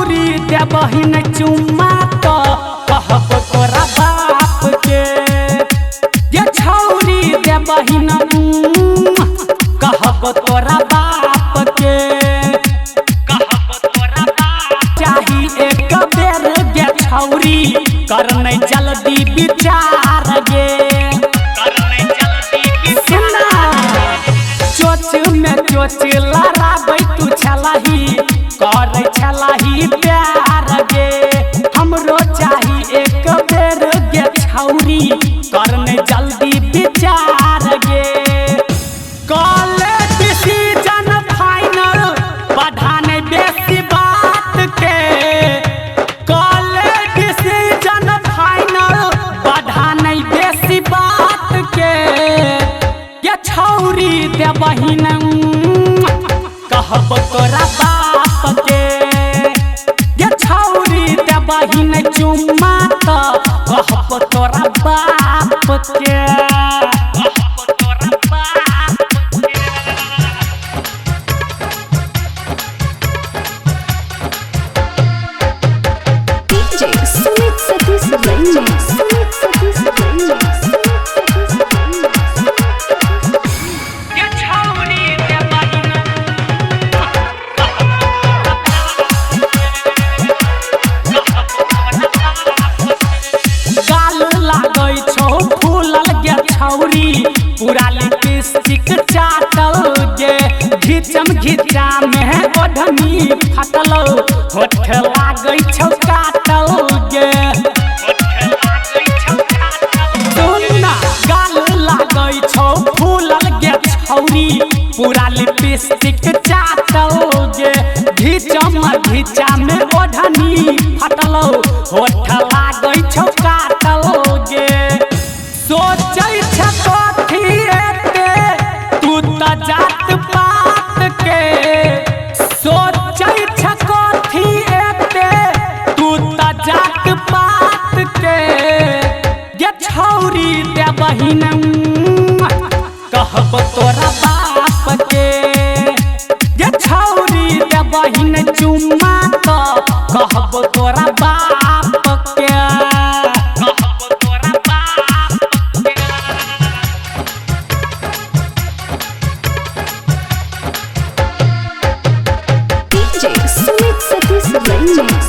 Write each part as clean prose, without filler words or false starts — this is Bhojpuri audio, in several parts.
छौरी दे बहिन चुम्मा तो कहब तोरा बाप के। ये छौरी दे बहिन कहब तोरा बाप के। कहब तोरा बाप चाही एक बेर गे छौरी करने जल्दी विचार गे। करने जल्दी विचार चोच में चोच लड़ाबै तू छलही करे छलही प्यार गे। हमरो चाही एक बेर गे छौरी करने जल्दी विचार गे। कॉलेज सीजन फाइनल बढ़ाने बेसी बात के। कॉलेज सीजन फाइनल बढ़ाने बेसी बात के। ये छौरी दे बहिन कहब तोरा बाप के। ये छौरी दे बहिन चुम्मा तो कहब तोरा बाप के। कहब तोरा बाप के। DJ Sumit Satish Remix. ये छौरी दे बहिन गाल लागै छौ फूलल गे छौरी पूरा लिपस्टिक चाटल गे। घिचम घिचा में ओढ़नी फटल होठ लागै छौ काटल गे। सुन ना गाल लागै छौ फूलल गे छौरी पूरा लिपस्टिक चाटल गे। घिचम घिचा में ओढ़नी फटल होठ लागै छौ काटल गे। सोचै छ कथी एते तू त जात पात के। सोचै छ कथी एते तू त जात पात के। गे छौरी दे बहिन कहब तोरा बाप के। गे छौरी दे बहिन चुम्मा तो कहब तोरा बाप के। कहब तोरा बाप के। DJ Sumit Satish Remix.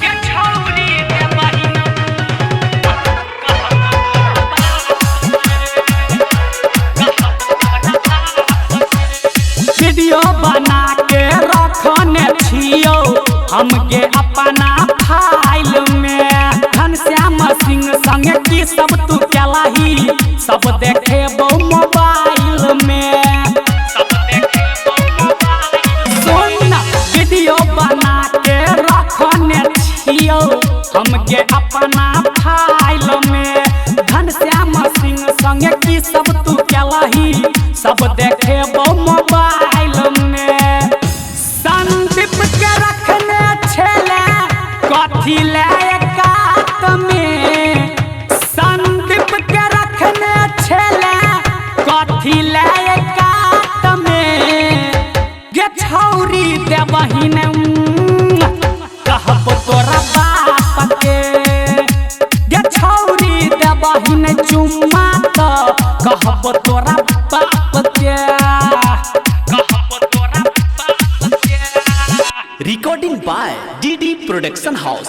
ये छौरी दे बहिन वीडियो बना के रखने छियो हमके अपना फाइल में। घनश्याम सिंह संग की सब तू केलही सब देखेबो मोबाइल में। सब देखेबो मोबाइल सुन वीडियो बना के रखने छियो हमके अपना फाइल में। घनश्याम सिंह संग की सब तू केलही सब देखेबो मोबाइल में। संदीप के रखने छेले कथी ले कात में। संदीप के रखने छेले कथी ले कात में। गे छौरी दे बहिन कहब तोरा बाप के। गे छौरी दे बहिन चुम्मा तो कहब तोरा बाप के। कहब तोरा बाप के। Recording by DD Production House.